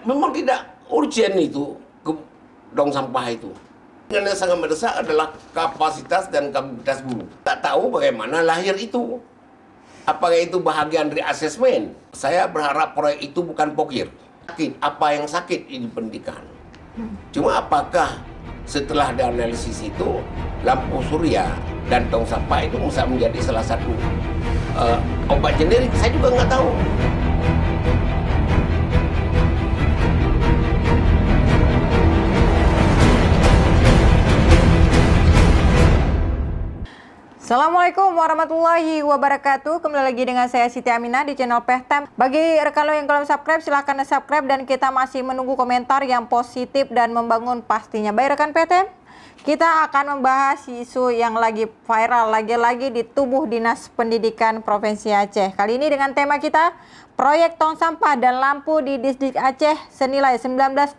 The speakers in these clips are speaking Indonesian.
memang tidak urgent itu ke tong sampah itu. Yang sangat mendesak adalah kapasitas dan kapabilitas guru. Tak tahu bagaimana lahir itu. Apakah itu bahagian dari asesmen? Saya berharap proyek itu bukan pokir. Apa yang sakit di pendidikan? Cuma apakah setelah dianalisis itu lampu surya dan tong sampah itu bisa menjadi salah satu obat generik? Saya juga nggak tahu. Assalamualaikum warahmatullahi wabarakatuh. Kembali lagi dengan saya Siti Aminah di channel Pehtem. Bagi rekan lo yang belum subscribe, silahkan subscribe. Dan kita masih menunggu komentar yang positif dan membangun pastinya. Baik rekan Pehtem, kita akan membahas isu yang lagi viral lagi-lagi di tubuh Dinas Pendidikan Provinsi Aceh. Kali ini dengan tema kita, proyek tong sampah dan lampu di Distrik Aceh senilai 19,2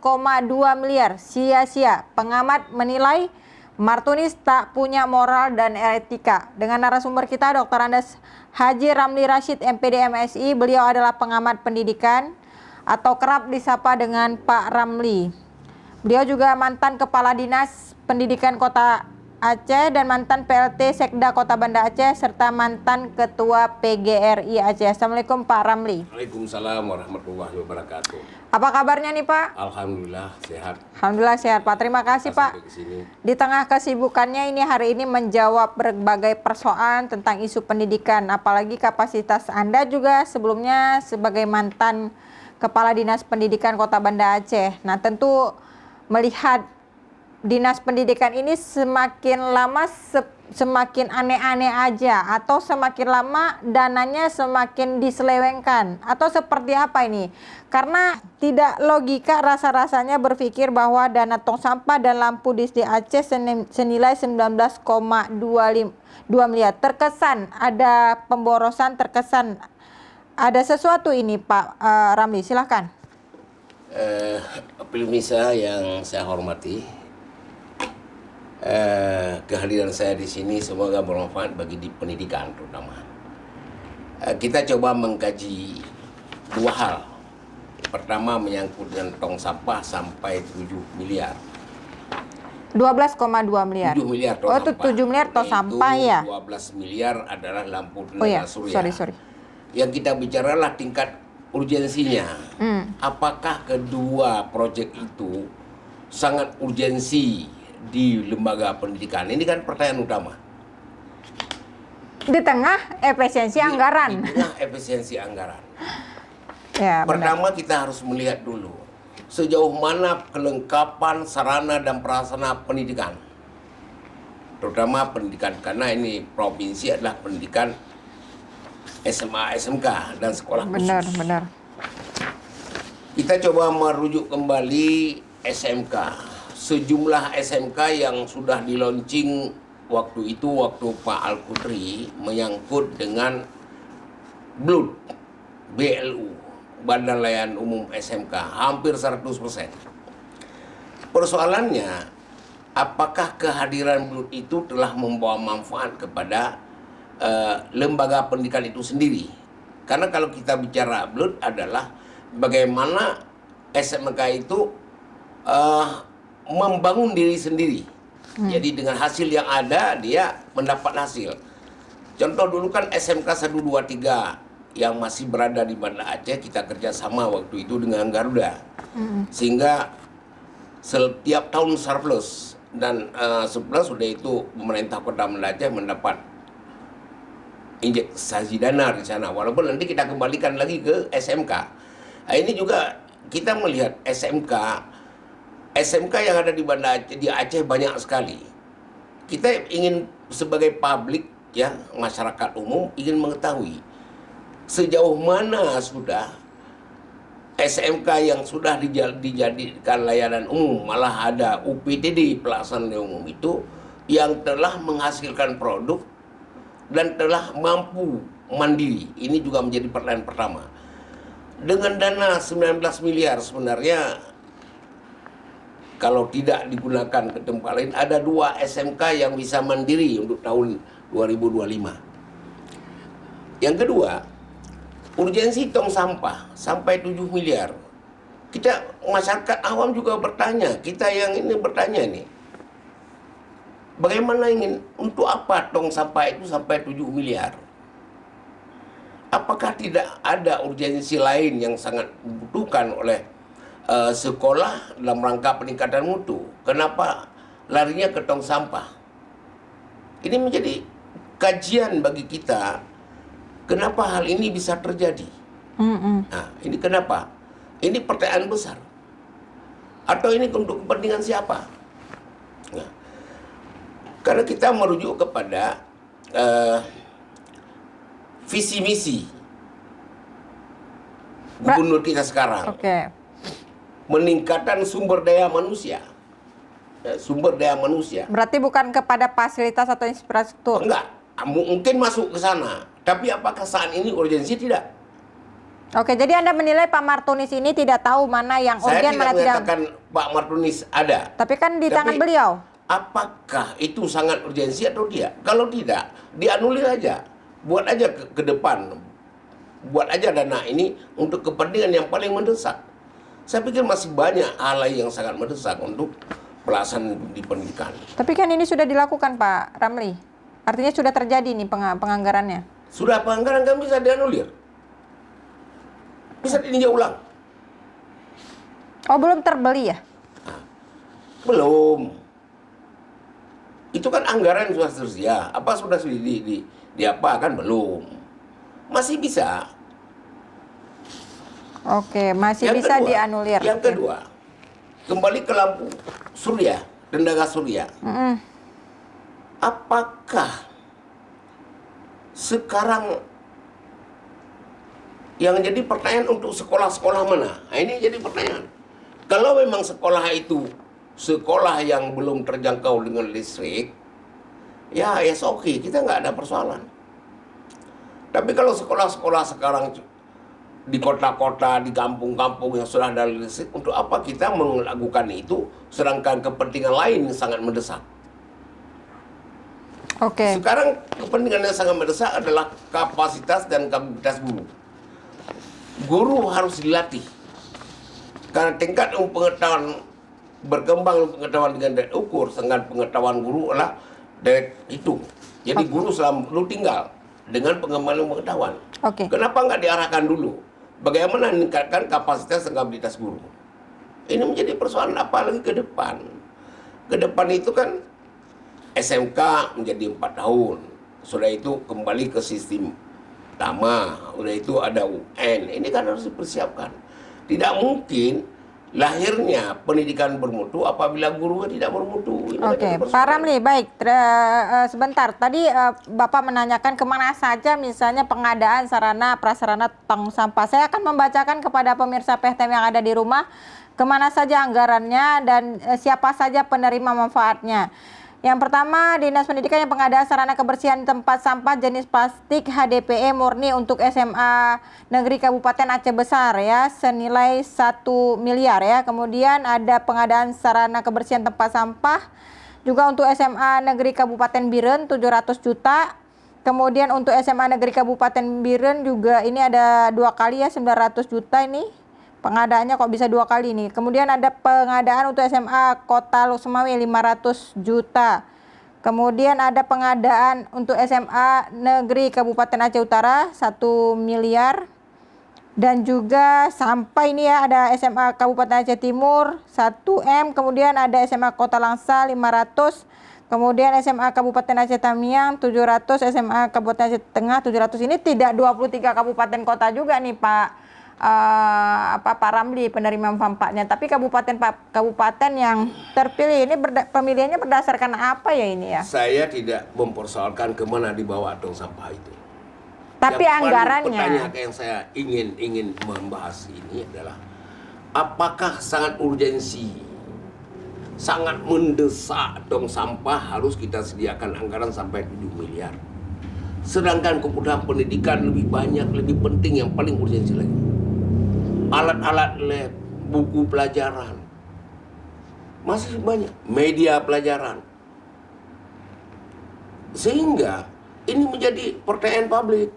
miliar sia-sia. Pengamat menilai Martunis tak punya moral dan etika. Dengan narasumber kita Dr. Andes Haji Ramli Rashid MPD MSI. Beliau adalah pengamat pendidikan atau kerap disapa dengan Pak Ramli. Beliau juga mantan Kepala Dinas Pendidikan Kota Aceh dan mantan PLT Sekda Kota Banda Aceh serta mantan Ketua PGRI Aceh. Assalamualaikum Pak Ramli. Waalaikumsalam warahmatullahi wabarakatuh. Apa kabarnya nih Pak? Alhamdulillah sehat. Alhamdulillah sehat Pak. Terima kasih Pak. Di tengah kesibukannya ini hari ini menjawab berbagai persoalan tentang isu pendidikan. Apalagi kapasitas Anda juga sebelumnya sebagai mantan Kepala Dinas Pendidikan Kota Banda Aceh. Nah tentu melihat Dinas Pendidikan ini semakin lama semakin aneh-aneh aja, atau semakin lama dananya semakin diselewengkan, atau seperti apa ini? Karena tidak logika rasa-rasanya berpikir bahwa dana tong sampah dan lampu di Aceh senilai 19,2 miliar. Terkesan ada pemborosan, terkesan ada sesuatu ini Pak Ramli, silahkan. Pemirsa yang saya hormati, kehadiran saya di sini semoga bermanfaat bagi di pendidikan terutama. Kita coba mengkaji dua hal. Pertama menyangkut dengan tong sampah sampai 7 miliar. 12,2 miliar. 7 miliar tong sampah. Itu 7 miliar tong sampah ya. 12 miliar adalah lampu tenaga surya. Sorry. Yang kita bicaralah tingkat urgensinya. Apakah kedua proyek itu sangat urgensi di lembaga pendidikan? Ini kan pertanyaan utama. Di tengah efisiensi anggaran. Di tengah efisiensi anggaran. Ya, pertama kita harus melihat dulu sejauh mana kelengkapan sarana dan prasarana pendidikan. Terutama pendidikan, karena ini provinsi adalah pendidikan SMA, SMK dan sekolah khusus. Benar. Kita coba merujuk kembali SMK. Sejumlah SMK yang sudah di launching waktu Pak Al-Kudri menyangkut dengan BLU, Badan Layanan Umum SMK, hampir 100%. Persoalannya, apakah kehadiran BLUT itu telah membawa manfaat kepada lembaga pendidikan itu sendiri? Karena kalau kita bicara BLUT adalah bagaimana SMK itu membangun diri sendiri. Jadi dengan hasil yang ada dia mendapat hasil. Contoh dulu kan SMK 123 yang masih berada di Banda Aceh, kita kerjasama waktu itu dengan Garuda. Sehingga setiap tahun surplus, dan surplus sudah itu pemerintah Kota Banda Aceh mendapat injeksi dana di sana. Walaupun nanti kita kembalikan lagi ke SMK. Nah, ini juga kita melihat SMK yang ada di Banda Aceh, di Aceh banyak sekali. Kita ingin sebagai publik ya, masyarakat umum ingin mengetahui sejauh mana sudah SMK yang sudah dijadikan layanan umum, malah ada UPTD pelaksanaan umum itu yang telah menghasilkan produk dan telah mampu mandiri. Ini juga menjadi pertanyaan pertama. Dengan dana 19 miliar sebenarnya kalau tidak digunakan ke tempat lain, ada 2 SMK yang bisa mandiri untuk tahun 2025. Yang kedua, urgensi tong sampah sampai 7 miliar. Kita masyarakat awam juga bertanya, kita yang ini bertanya nih. Bagaimana untuk apa tong sampah itu sampai 7 miliar? Apakah tidak ada urgensi lain yang sangat dibutuhkan oleh sekolah dalam rangka peningkatan mutu? Kenapa larinya ke tong sampah? Ini menjadi kajian bagi kita, kenapa hal ini bisa terjadi. Nah, ini kenapa? Ini pertanyaan besar. Atau ini untuk kepentingan siapa? Nah, karena kita merujuk kepada visi misi gubernur kita sekarang. Meningkatkan sumber daya manusia. Sumber daya manusia. Berarti bukan kepada fasilitas atau infrastruktur? Enggak, mungkin masuk ke sana. Tapi apakah saat ini urgensi? Tidak. Oke, jadi Anda menilai Pak Martunis ini tidak tahu mana yang urgen, mana tidak? Saya tidak mengatakan Pak Martunis ada. Tapi kan di tangan beliau. Apakah itu sangat urgensi atau tidak? Kalau tidak, dianulir aja. Buat aja ke depan. Buat aja dana ini untuk kepentingan yang paling mendesak. Saya pikir masih banyak hal lain yang sangat mendesak untuk pelaksanaan di pendidikan. Tapi kan ini sudah dilakukan Pak Ramli. Artinya sudah terjadi nih penganggarannya. Sudah penganggaran kan bisa dianulir. Bisa dininjau ulang. Oh, belum terbeli ya? Belum. Itu kan anggaran sudah tersedia. Apa sudah di apa kan belum. Masih bisa. Oke, masih bisa dianulir. Yang kedua, kembali ke lampu surya, tenaga surya. Apakah sekarang yang jadi pertanyaan untuk sekolah-sekolah mana? Nah, ini jadi pertanyaan. Kalau memang sekolah itu sekolah yang belum terjangkau dengan listrik, ya oke, kita nggak ada persoalan. Tapi kalau sekolah-sekolah sekarang di kota-kota, di kampung-kampung yang sudah ada listrik, untuk apa kita melakukan itu, sedangkan kepentingan lain yang sangat mendesak? Sekarang kepentingan yang sangat mendesak adalah kapasitas dan kapabilitas guru. Guru harus dilatih. Karena tingkat pengetahuan berkembang pengetahuan dengan daya ukur, sedangkan pengetahuan guru adalah daya hitung. Jadi guru selalu tinggal dengan pengembangan pengetahuan. Kenapa nggak diarahkan dulu? Bagaimana meningkatkan kapasitas dan kapabilitas guru? Ini menjadi persoalan apalagi ke depan. Ke depan itu kan SMK menjadi 4 tahun. Sudah itu kembali ke sistem lama. Sudah itu ada UN. Ini kan harus dipersiapkan. Tidak mungkin lahirnya pendidikan bermutu apabila guru tidak bermutu. Pak Ramli, baik. Sebentar, tadi Bapak menanyakan kemana saja misalnya pengadaan sarana prasarana tong sampah. Saya akan membacakan kepada pemirsa PTM yang ada di rumah kemana saja anggarannya dan siapa saja penerima manfaatnya. Yang pertama, Dinas Pendidikan yang pengadaan sarana kebersihan tempat sampah jenis plastik HDPE murni untuk SMA Negeri Kabupaten Aceh Besar ya, senilai 1 miliar ya. Kemudian ada pengadaan sarana kebersihan tempat sampah juga untuk SMA Negeri Kabupaten Biren 700 juta. Kemudian untuk SMA Negeri Kabupaten Biren juga ini ada 2 kali ya, 900 juta ini. Pengadaannya kok bisa 2 kali nih. Kemudian ada pengadaan untuk SMA Kota Luksumawe 500 juta. Kemudian ada pengadaan untuk SMA Negeri Kabupaten Aceh Utara 1 miliar. Dan juga sampai ini ya ada SMA Kabupaten Aceh Timur 1 M. Kemudian ada SMA Kota Langsa 500. Kemudian SMA Kabupaten Aceh Tamiang 700. SMA Kabupaten Aceh Tengah 700. Ini tidak 23 kabupaten kota juga nih Pak Pak Ramli penerima manfaatnya, tapi kabupaten yang terpilih ini pemilihannya berdasarkan apa ya ini ya? Saya tidak mempersoalkan kemana dibawa tong sampah itu. Tapi yang anggarannya. Pertanyaan yang saya ingin membahas ini adalah apakah sangat urgensi, sangat mendesak tong sampah harus kita sediakan anggaran sampai 7 miliar. Sedangkan kebutuhan pendidikan lebih banyak, lebih penting, yang paling urgensi lagi. Alat-alat lab, buku pelajaran, masih banyak, media pelajaran. Sehingga ini menjadi pertanyaan publik.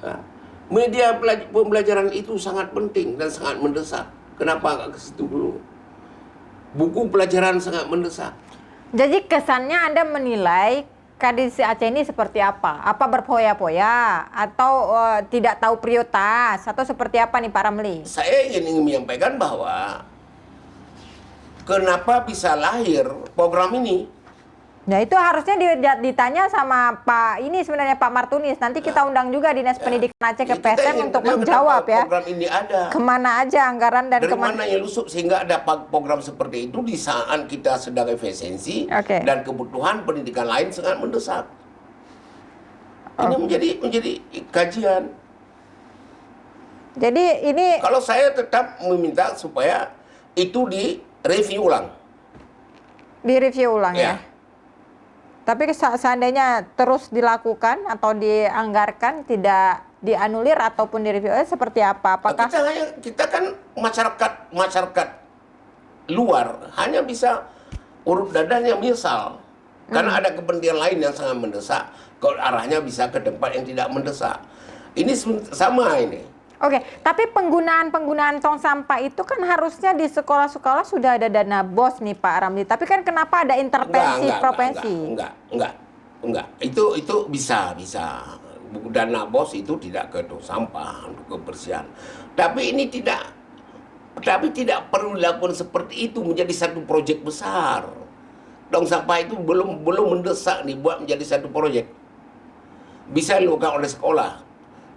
Nah, Media pembelajaran itu sangat penting dan sangat mendesak. Kenapa nggak ke situ dulu? Buku pelajaran sangat mendesak. Jadi kesannya Anda menilai Kadis Aceh ini seperti apa? Apa berpoya-poya atau tidak tahu prioritas atau seperti apa nih Pak Ramli? Saya ingin menyampaikan bahwa kenapa bisa lahir program ini. Nah itu harusnya ditanya sama Pak ini sebenarnya Pak Martunis. Nanti kita undang juga Dinas Pendidikan Aceh ke Kita PSM ingin untuk tahu menjawab kenapa ya. program ini ada. Kemana aja anggaran dan Dari mana yang lusuk sehingga ada program seperti itu di saat kita sedang efisiensi Oke. dan kebutuhan pendidikan lain sangat mendesak. Ini menjadi kajian. Jadi ini Kalau saya tetap meminta supaya itu direview ulang. direview ulang ya. Ya. Tapi seandainya terus dilakukan atau dianggarkan tidak dianulir ataupun direview seperti apa? Apakah Kita kan masyarakat luar hanya bisa urut dadanya misal karena ada kepentingan lain yang sangat mendesak. Kalau arahnya bisa ke tempat yang tidak mendesak. Ini sama ini. Oke, tapi penggunaan tong sampah itu kan harusnya di sekolah-sekolah sudah ada dana BOS nih Pak Ramli. Tapi kan kenapa ada intervensi provinsi? Enggak. Itu bisa. Dana BOS itu tidak ke tong sampah untuk kebersihan. Tapi tidak perlu dilakukan seperti itu menjadi satu proyek besar. Tong sampah itu belum mendesak nih buat menjadi satu proyek. Bisa dilakukan oleh sekolah,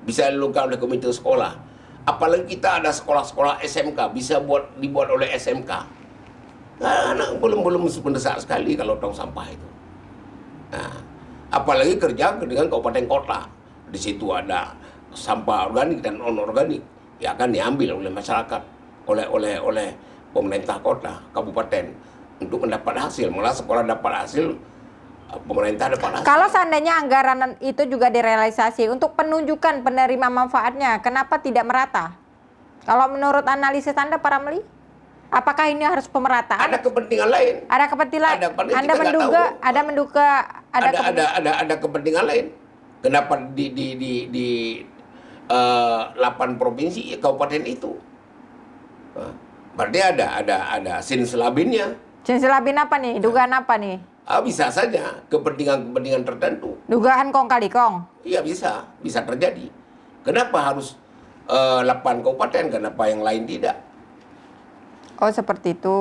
bisa dilakukan oleh komite sekolah. Apalagi kita ada sekolah-sekolah SMK, bisa dibuat oleh SMK. Nah, anak belum mendesak sekali kalau tong sampah itu. Nah, apalagi kerja dengan kabupaten kota. Di situ ada sampah organik dan non-organik. Ya akan diambil oleh masyarakat, oleh pemerintah kota, kabupaten untuk mendapat hasil. Malah sekolah dapat hasil, pemerintah dapat hasil. Kalau seandainya anggaran itu juga direalisasi untuk penunjukan penerima manfaatnya, kenapa tidak merata? Kalau menurut analisis Anda Pak Ramli, apakah ini harus pemerataan? Ada kepentingan lain. Ada kepentingan. Anda menduga Ada kepentingan lain. Kenapa di 8 provinsi kabupaten itu? Berarti ada sinselabinnya. Sinsilabin apa nih? Dugaan apa nih? Bisa saja kepentingan tertentu. Dugaan kong kali kong. Iya bisa terjadi. Kenapa harus 8 kabupaten? Kenapa yang lain tidak? Oh seperti itu.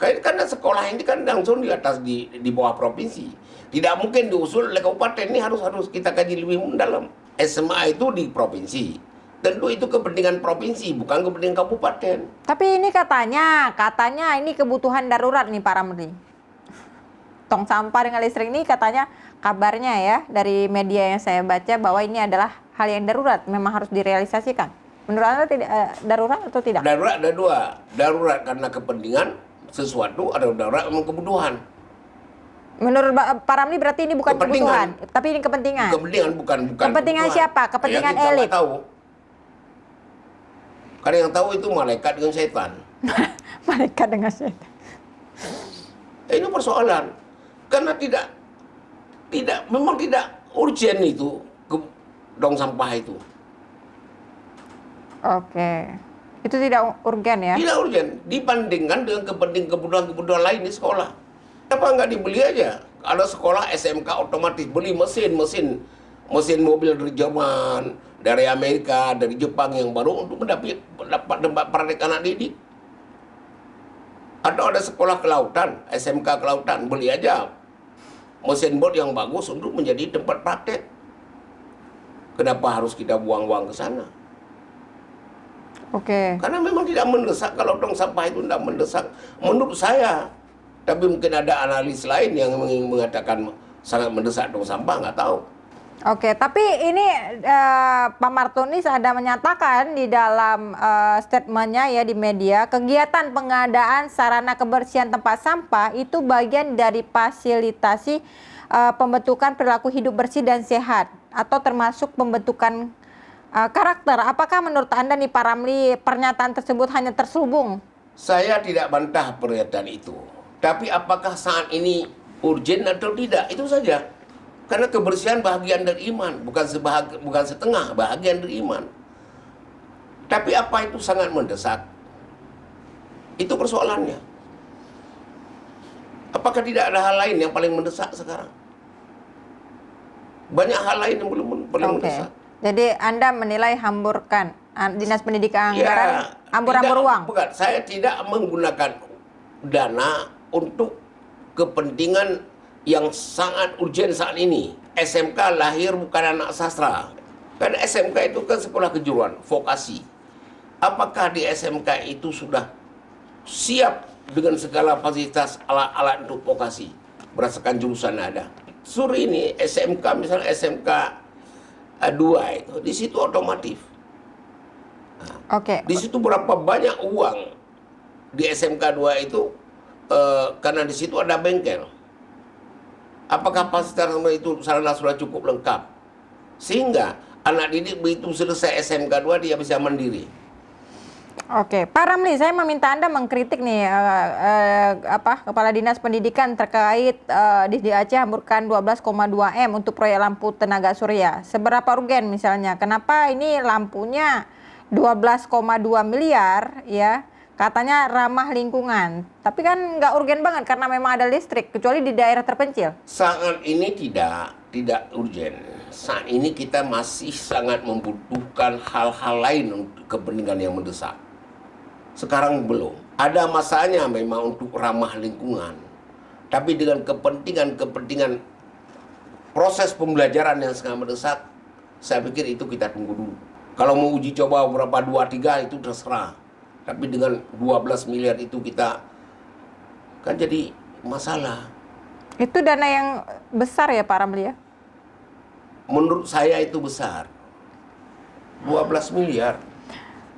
Karena sekolah ini kan langsung di atas di bawah provinsi. Tidak mungkin diusul oleh kabupaten. Ini harus kita kaji lebih mendalam. SMA itu di provinsi. Tentu itu kepentingan provinsi, bukan kepentingan kabupaten. Tapi ini katanya ini kebutuhan darurat nih Pak Ramli. Tong sampah dengan listrik ini katanya kabarnya ya dari media yang saya baca bahwa ini adalah hal yang darurat, memang harus direalisasikan. Menurut Anda tidak darurat atau tidak? Darurat ada dua. Darurat karena kepentingan sesuatu, ada darurat memang kebutuhan. Menurut Pak Ramli berarti ini bukan kebutuhan, tapi ini kepentingan. Kepentingan bukan kepentingan kebutuhan. Siapa? Kepentingan kita elit. Tahu. Karena yang tahu itu malaikat dengan setan. Malaikat dengan setan. Ini persoalan. Karena memang tidak urgen itu dong sampah itu. Oke. Itu tidak urgen ya? Tidak urgen. Dibandingkan dengan kebutuhan lain di sekolah. Kenapa nggak dibeli aja? Ada sekolah SMK otomatis beli mesin mobil dari Jerman, dari Amerika, dari Jepang yang baru untuk mendapat tempat praktek anak didik. Atau ada sekolah kelautan, SMK kelautan, beli aja mesin boat yang bagus untuk menjadi tempat praktek. Kenapa harus kita buang-buang ke sana? Oke. Karena memang tidak mendesak. Kalau tong sampah itu tidak mendesak menurut saya. Tapi mungkin ada analis lain yang mengatakan sangat mendesak tong sampah, nggak tahu. Oke, tapi ini Pak Martunis ada menyatakan di dalam statementnya ya di media, kegiatan pengadaan sarana kebersihan tempat sampah itu bagian dari fasilitasi pembentukan perilaku hidup bersih dan sehat atau termasuk pembentukan karakter. Apakah menurut Anda nih Pak Ramli pernyataan tersebut hanya terselubung? Saya tidak bantah pernyataan itu. Tapi apakah saat ini urgen atau tidak? Itu saja. Karena kebersihan bahagian dari iman, bukan setengah, bahagian dari iman. Tapi apa itu sangat mendesak? Itu persoalannya. Apakah tidak ada hal lain yang paling mendesak sekarang? Banyak hal lain yang paling mendesak. Jadi Anda menilai hamburkan Dinas Pendidikan anggaran, hambur-hambur uang? Bukan, saya tidak menggunakan dana untuk kepentingan yang sangat urgen saat ini. SMK lahir bukan anak sastra. Karena SMK itu kan sekolah kejuruan, vokasi. Apakah di SMK itu sudah siap dengan segala fasilitas alat-alat untuk vokasi berdasarkan jurusan ada? Suri ini SMK, misalnya SMK 2 itu, di situ otomotif. Di situ berapa banyak uang di SMK 2 itu karena di situ ada bengkel. Apakah fasilitas itu sarana sudah cukup lengkap sehingga anak didik begitu selesai SMK 2 dia bisa mandiri? Oke, Pak Ramli, saya meminta Anda mengkritik nih Kepala Dinas Pendidikan terkait di Aceh hamburkan 12,2 M untuk proyek lampu tenaga surya. Seberapa urgen misalnya? Kenapa ini lampunya 12,2 miliar ya? Katanya ramah lingkungan. Tapi kan nggak urgen banget karena memang ada listrik, kecuali di daerah terpencil. Saat ini tidak urgen. Saat ini kita masih sangat membutuhkan hal-hal lain untuk kepentingan yang mendesak. Sekarang belum. Ada masanya memang untuk ramah lingkungan. Tapi dengan kepentingan proses pembelajaran yang sangat mendesak, saya pikir itu kita tunggu dulu. Kalau mau uji coba berapa 2-3 itu terserah. Tapi dengan 12 miliar itu kita kan jadi masalah. Itu dana yang besar ya Pak Ramli ya? Menurut saya itu besar. 12 miliar.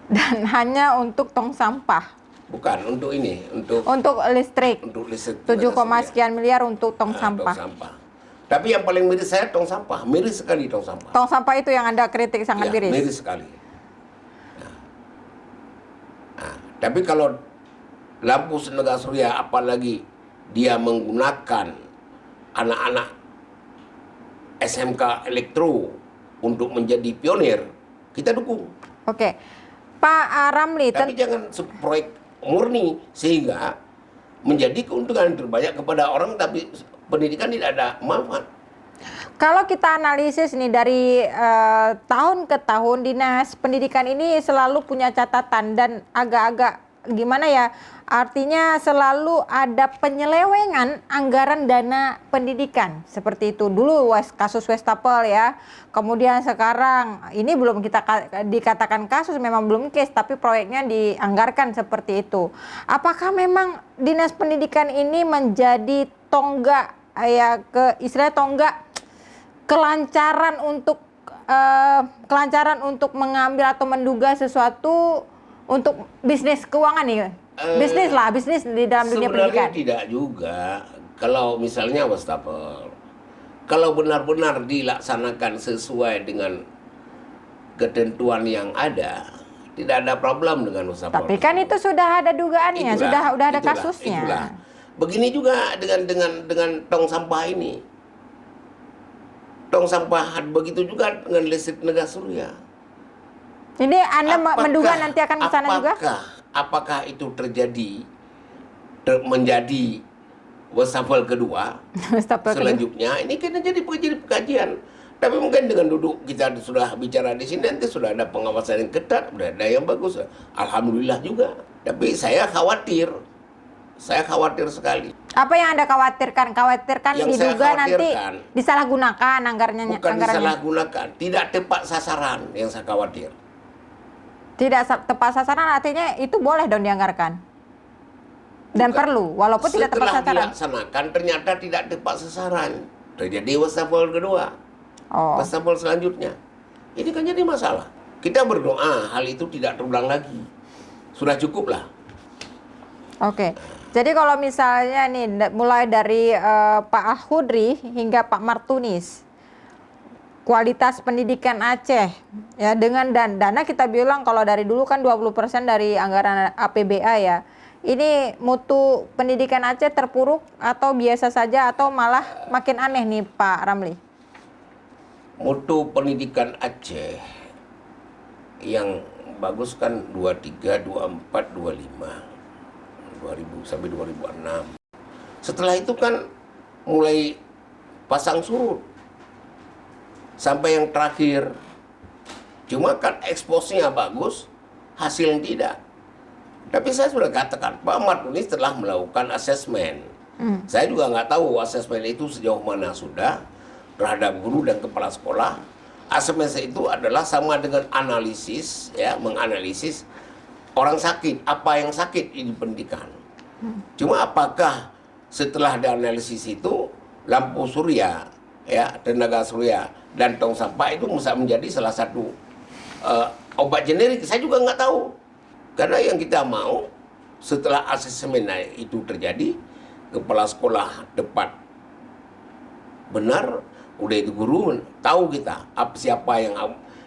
Dan hanya untuk tong sampah. Bukan, untuk ini, untuk listrik. Untuk listrik. 7, sekian miliar untuk tong sampah. Tong sampah. Tapi yang paling miris saya tong sampah. Miris sekali tong sampah. Tong sampah itu yang Anda kritik sangat miris. Miris sekali. Tapi kalau lampu tenaga surya apalagi dia menggunakan anak-anak SMK elektro untuk menjadi pionir, kita dukung. Oke. Pak Ramli, tapi jangan proyek murni sehingga menjadi keuntungan terbanyak kepada orang tapi pendidikan tidak ada manfaat. Kalau kita analisis nih dari tahun ke tahun, Dinas Pendidikan ini selalu punya catatan dan agak-agak gimana ya, artinya selalu ada penyelewengan anggaran dana pendidikan. Seperti itu dulu kasus Westapel ya, kemudian sekarang ini belum kita dikatakan kasus, memang belum case, tapi proyeknya dianggarkan seperti itu. Apakah memang Dinas Pendidikan ini menjadi tonggak ya, istilah tonggak kelancaran untuk mengambil atau menduga sesuatu untuk bisnis keuangan nih? Bisnis di dalam dunia pendidikan. Sebenarnya tidak juga. Kalau misalnya Wastafel, kalau benar-benar dilaksanakan sesuai dengan ketentuan yang ada, tidak ada problem dengan Wastafel. Tapi kan itu sudah ada dugaannya, sudah ada kasusnya. Itulah. Begini juga dengan tong sampah ini. Tong sampah begitu juga dengan listrik tenaga surya. Ini Anda menduga nanti akan ke sana juga? Apakah itu menjadi Wastafel kedua selanjutnya? Ini kita jadi pekajian. Tapi mungkin dengan duduk kita sudah bicara di sini, nanti sudah ada pengawasan yang ketat, sudah ada yang bagus. Alhamdulillah juga. Tapi saya khawatir sekali. Apa yang Anda khawatirkan? Yang diduga nanti khawatirkan, disalahgunakan anggarannya. Bukan disalahgunakan, tidak tepat sasaran yang saya khawatir. Tidak tepat sasaran artinya itu boleh dong dianggarkan. Dan perlu, walaupun tidak tepat sasaran. Setelah dilaksanakan ternyata tidak tepat sasaran. Terjadi Wastafel kedua. Wastafel selanjutnya. Ini kan jadi masalah. Kita berdoa hal itu tidak terulang lagi. Sudah cukup lah. Oke. Jadi kalau misalnya nih mulai dari Pak Al-Hudri hingga Pak Martunis, kualitas pendidikan Aceh ya, dengan dana kita bilang kalau dari dulu kan 20% dari anggaran APBA ya. Ini mutu pendidikan Aceh terpuruk atau biasa saja atau malah makin aneh nih Pak Ramli? mutu pendidikan Aceh yang bagus kan 23, 24, 25, 2000 sampai 2006. Setelah itu kan mulai pasang surut sampai yang terakhir. Cuma kan eksposnya bagus, hasilnya tidak. Tapi saya sudah katakan, Pak Martunis telah melakukan asesmen. Saya juga nggak tahu asesmen itu sejauh mana sudah terhadap guru dan kepala sekolah. Asesmen itu adalah sama dengan analisis, ya, menganalisis orang sakit, apa yang sakit di pendidikan. Cuma apakah setelah dianalisis itu lampu surya, ya, tenaga surya dan tong sampah itu bisa menjadi salah satu obat generik? Saya juga nggak tahu. Karena yang kita mau setelah asesmen itu terjadi, kepala sekolah tepat benar, udah itu guru tahu kita siapa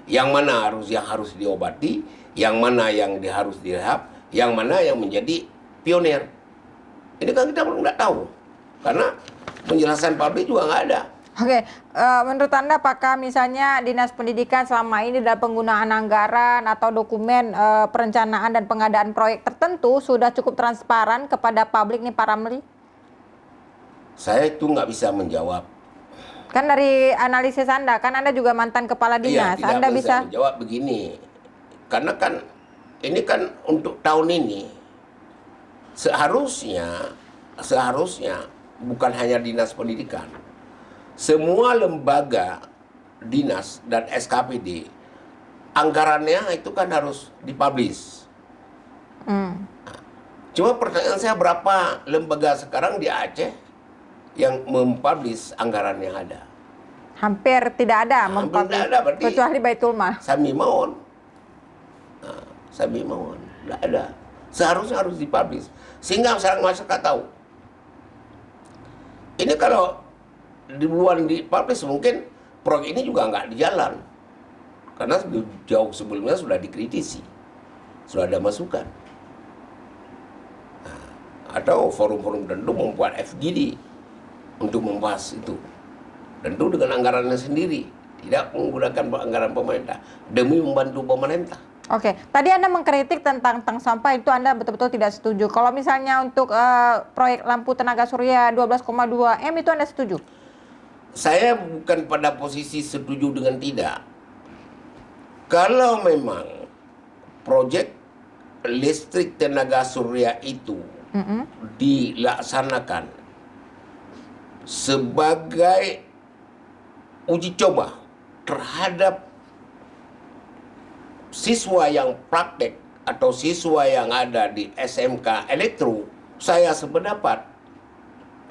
yang mana yang harus diobati, yang mana yang harus direhab, yang mana yang menjadi pionir. Ini kan kita belum nggak tahu karena penjelasan publik juga nggak ada. Oke, menurut Anda apakah misalnya Dinas Pendidikan selama ini dalam penggunaan anggaran atau dokumen perencanaan dan pengadaan proyek tertentu sudah cukup transparan kepada publik nih Pak Ramli? Saya itu nggak bisa menjawab. Kan dari analisis Anda, kan Anda juga mantan kepala dinas, Iya, Anda bisa menjawab begini. Karena kan ini kan untuk tahun ini seharusnya bukan hanya Dinas Pendidikan. Semua lembaga dinas dan SKPD anggarannya itu kan harus dipublish. Cuma pertanyaan saya, berapa lembaga sekarang di Aceh yang mempublish anggaran yang ada? hampir tidak ada, Hampir tidak ada, berarti kecuali Baitul Mal. Sami Mawon. Sami Mawon, tidak ada. Seharusnya harus dipublish sehingga masyarakat tahu. Ini kalau duluan dipublish mungkin proyek ini juga nggak dijalan karena jauh sebelumnya sudah dikritisi, sudah ada masukan. Atau forum-forum tentu membuat FGD untuk membahas itu, tentu dengan anggarannya sendiri, tidak menggunakan anggaran pemerintah demi membantu pemerintah. Oke, tadi Anda mengkritik tentang tong sampah, itu Anda betul-betul tidak setuju. Kalau misalnya untuk proyek lampu tenaga surya 12,2 M itu Anda setuju? Saya bukan pada posisi setuju dengan tidak. Kalau memang proyek listrik tenaga surya itu dilaksanakan sebagai uji coba terhadap siswa yang praktek atau siswa yang ada di SMK Elektro, saya sependapat.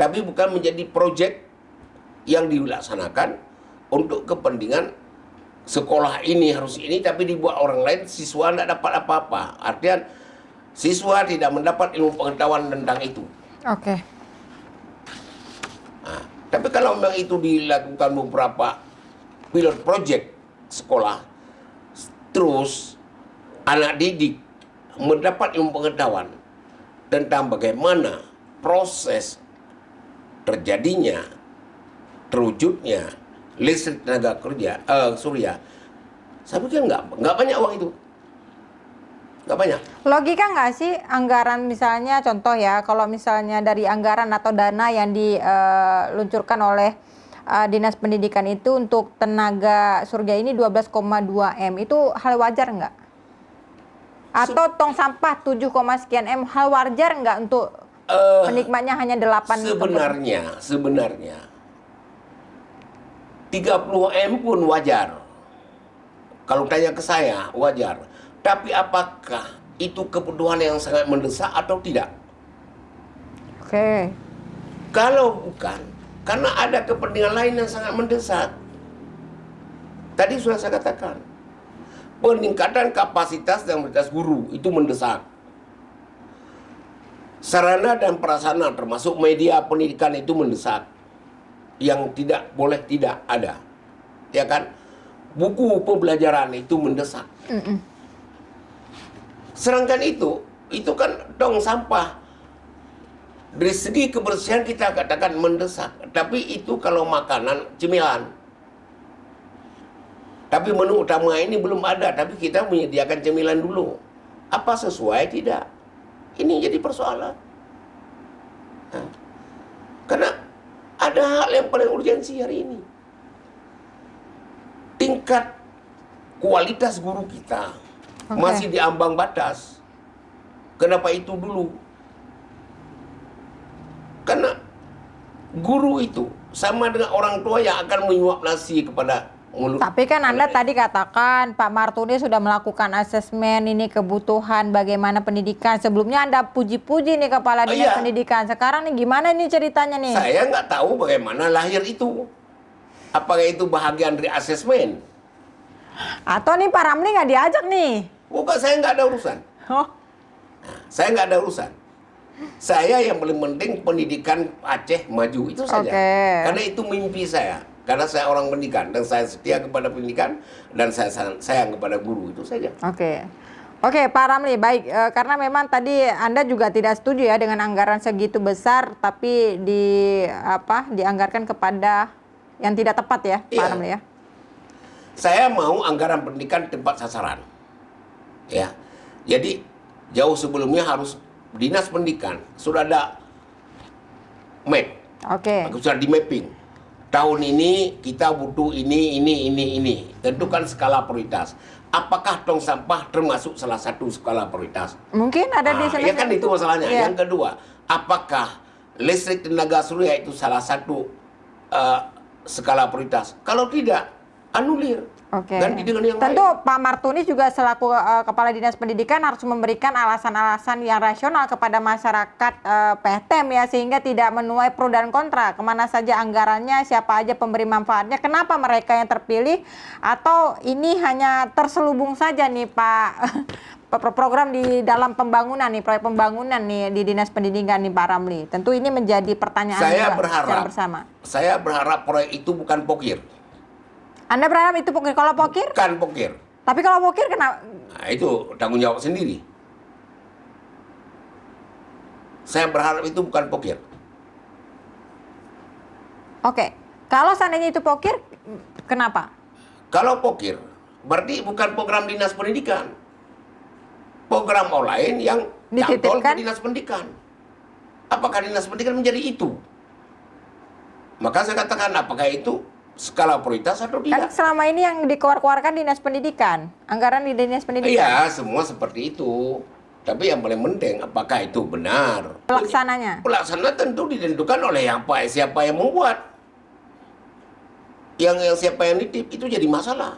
Tapi bukan menjadi proyek yang dilaksanakan untuk kepentingan sekolah ini harus ini, tapi dibuat orang lain, siswa tidak dapat apa-apa. Artinya siswa tidak mendapat ilmu pengetahuan tentang itu. Oke. Nah, tapi kalau memang itu dilakukan beberapa pilot project sekolah, terus anak didik mendapat ilmu pengetahuan tentang bagaimana proses terjadinya, terwujudnya listrik tenaga kerja surya, saya pikir nggak banyak uang itu, nggak banyak. Logika nggak sih anggaran, misalnya contoh ya, kalau misalnya dari anggaran atau dana yang diluncurkan oleh Dinas Pendidikan itu untuk tenaga surya ini 12,2 M, itu hal wajar nggak? Atau tong sampah 7, sekian M, hal wajar nggak untuk penikmatnya hanya 8? Sebenarnya 30 M pun wajar. Kalau tanya ke saya, wajar. Tapi apakah itu kebutuhan yang sangat mendesak atau tidak? Oke. Kalau bukan, karena ada kepentingan lain yang sangat mendesak. Tadi sudah saya katakan, peningkatan kapasitas dan kualitas guru itu mendesak. Sarana dan prasarana termasuk media pendidikan itu mendesak. Yang tidak boleh tidak ada. Ya kan? Buku pembelajaran itu mendesak. Sedangkan itu kan tong sampah. Dari segi kebersihan kita katakan mendesak. Tapi itu kalau makanan, cemilan. Tapi menu utama ini belum ada, tapi kita menyediakan cemilan dulu. Apa sesuai tidak? Ini jadi persoalan. Nah, karena ada hal yang paling urgensi hari ini. Tingkat kualitas guru kita masih di ambang batas. Kenapa itu dulu? Karena guru itu sama dengan orang tua yang akan menyuap nasi kepada mulut. Tapi kan Anda tadi katakan Pak Martuni sudah melakukan asesmen ini kebutuhan bagaimana pendidikan. Sebelumnya Anda puji-puji nih Kepala Dinas Pendidikan. Sekarang nih gimana nih ceritanya nih? Saya nggak tahu bagaimana lahir itu. Apakah itu bahagian dari asesmen? Atau nih Pak Ramli nggak diajak nih? Bukan, saya nggak ada urusan. Oh. Saya nggak ada urusan. Saya yang paling penting pendidikan Aceh maju itu saja. Karena itu mimpi saya. Karena saya orang pendidikan dan saya setia kepada pendidikan dan saya sayang kepada guru itu saja. Oke, Pak Ramli, baik. Karena memang tadi Anda juga tidak setuju ya dengan anggaran segitu besar, tapi dianggarkan kepada yang tidak tepat ya, Pak Ramli ya. Saya mau anggaran pendidikan tepat sasaran. Ya. Jadi jauh sebelumnya harus Dinas Pendidikan sudah ada map. Sudah di mapping. Tahun ini kita butuh ini. Tentukan skala prioritas. Apakah tong sampah termasuk salah satu skala prioritas? Mungkin ada di sana. Ya kan itu masalahnya. Yang kedua, apakah listrik tenaga surya itu salah satu skala prioritas? Kalau tidak, anulir. Ganti dengan yang Tentu lain. Pak Martuni juga selaku Kepala Dinas Pendidikan harus memberikan alasan-alasan yang rasional kepada masyarakat PTM ya, sehingga tidak menuai pro dan kontra. Kemana saja anggarannya, siapa aja pemberi manfaatnya, kenapa mereka yang terpilih, atau ini hanya terselubung saja nih Pak program di dalam pembangunan nih, proyek pembangunan nih di Dinas Pendidikan nih Pak Ramli. Tentu ini menjadi pertanyaan secara bersama. Saya berharap proyek itu bukan pokir. Anda berharap itu pokir? Kalau pokir? Bukan pokir. Tapi kalau pokir kenapa? Nah, itu tanggung jawab sendiri. Saya berharap itu bukan pokir. Kalau seandainya itu pokir, kenapa? Kalau pokir, berarti bukan program Dinas Pendidikan. Program lain yang jangkau ke Dinas Pendidikan. Apakah Dinas Pendidikan menjadi itu? Maka saya katakan, apakah itu skala prioritas atau tidak? Kan selama ini yang dikeluarkan Dinas Pendidikan, anggaran di Dinas Pendidikan. Iya, semua seperti itu. Tapi yang paling penting, apakah itu benar? Pelaksananya? Pelaksanaan tentu ditentukan oleh siapa yang membuat. Yang siapa yang nitip, itu jadi masalah.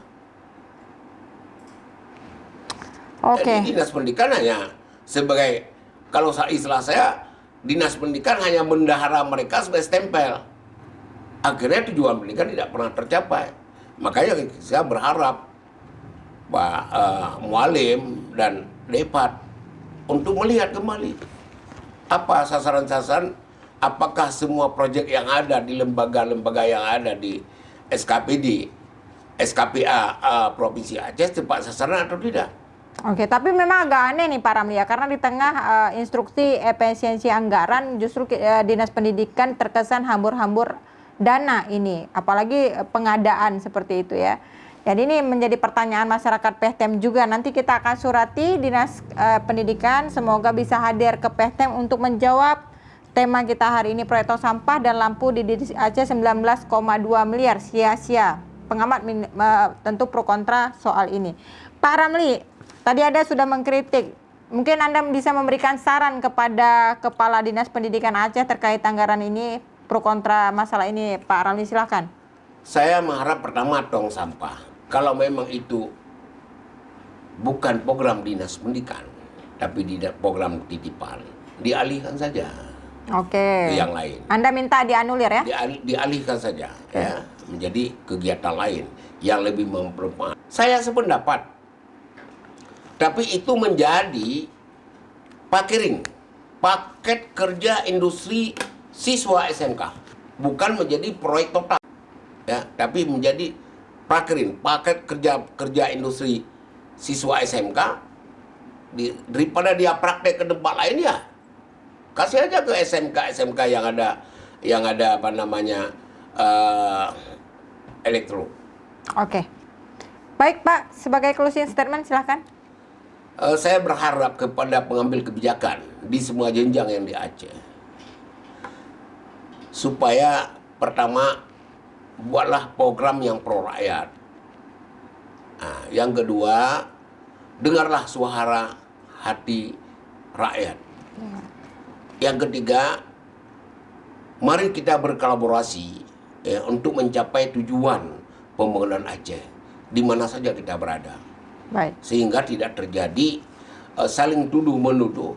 Jadi Dinas Pendidikan hanya sebagai, kalau istilah saya, Dinas Pendidikan hanya mendahara mereka sebagai stempel. Akhirnya tujuan pendidikan tidak pernah tercapai. Makanya saya berharap Pak Mualim dan Depat untuk melihat kembali apa sasaran-sasaran, apakah semua proyek yang ada di lembaga-lembaga yang ada di SKPD, SKPA Provinsi Aceh tepat sasaran atau tidak. Tapi memang agak aneh nih Pak Ramli ya, karena di tengah instruksi efisiensi anggaran justru Dinas Pendidikan terkesan hambur-hambur dana ini, apalagi pengadaan seperti itu ya. Jadi ini menjadi pertanyaan masyarakat PTM juga. Nanti kita akan surati Dinas Pendidikan, semoga bisa hadir ke PTM untuk menjawab tema kita hari ini, proyek tong sampah dan lampu di Aceh 19,2 miliar sia-sia. Pengamat tentu pro kontra soal ini. Pak Ramli, tadi Anda sudah mengkritik. Mungkin Anda bisa memberikan saran kepada Kepala Dinas Pendidikan Aceh terkait anggaran ini, pro kontra masalah ini, Pak Ramli, silakan. Saya mengharap pertama tong sampah, kalau memang itu bukan program Dinas Pendidikan, tapi program titipan, dialihkan saja ke yang lain. Anda minta dianulir ya? Dialihkan saja ya, menjadi kegiatan lain yang lebih bermanfaat. Saya sependapat, tapi itu menjadi paket kerja industri siswa SMK, bukan menjadi proyek total ya, tapi menjadi paket kerja industri siswa SMK. Daripada dia praktek ke tempat lain, ya kasih aja ke SMK yang ada Baik Pak, sebagai closing statement silahkan. Saya berharap kepada pengambil kebijakan di semua jenjang yang di Aceh, supaya pertama, buatlah program yang pro rakyat. Nah, yang kedua, dengarlah suara hati rakyat. Yang ketiga, mari kita berkolaborasi ya, untuk mencapai tujuan pembangunan Aceh di mana saja kita berada. Baik. Sehingga tidak terjadi saling tuduh menuduh,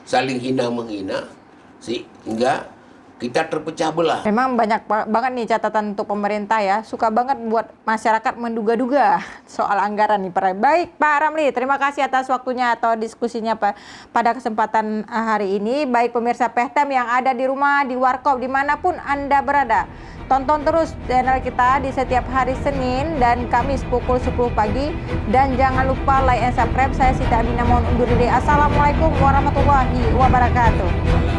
saling hina menghina, sehingga kita terpecah belah. Memang banyak banget nih catatan untuk pemerintah ya. Suka banget buat masyarakat menduga-duga soal anggaran nih. Baik Pak Ramli, terima kasih atas waktunya atau diskusinya pada kesempatan hari ini. Baik pemirsa Pehtem yang ada di rumah, di warkop, dimanapun Anda berada. Tonton terus channel kita di setiap hari Senin dan Kamis pukul 10 pagi. Dan jangan lupa like and subscribe. Saya Siti Aminah mohon undur diri. Assalamualaikum warahmatullahi wabarakatuh.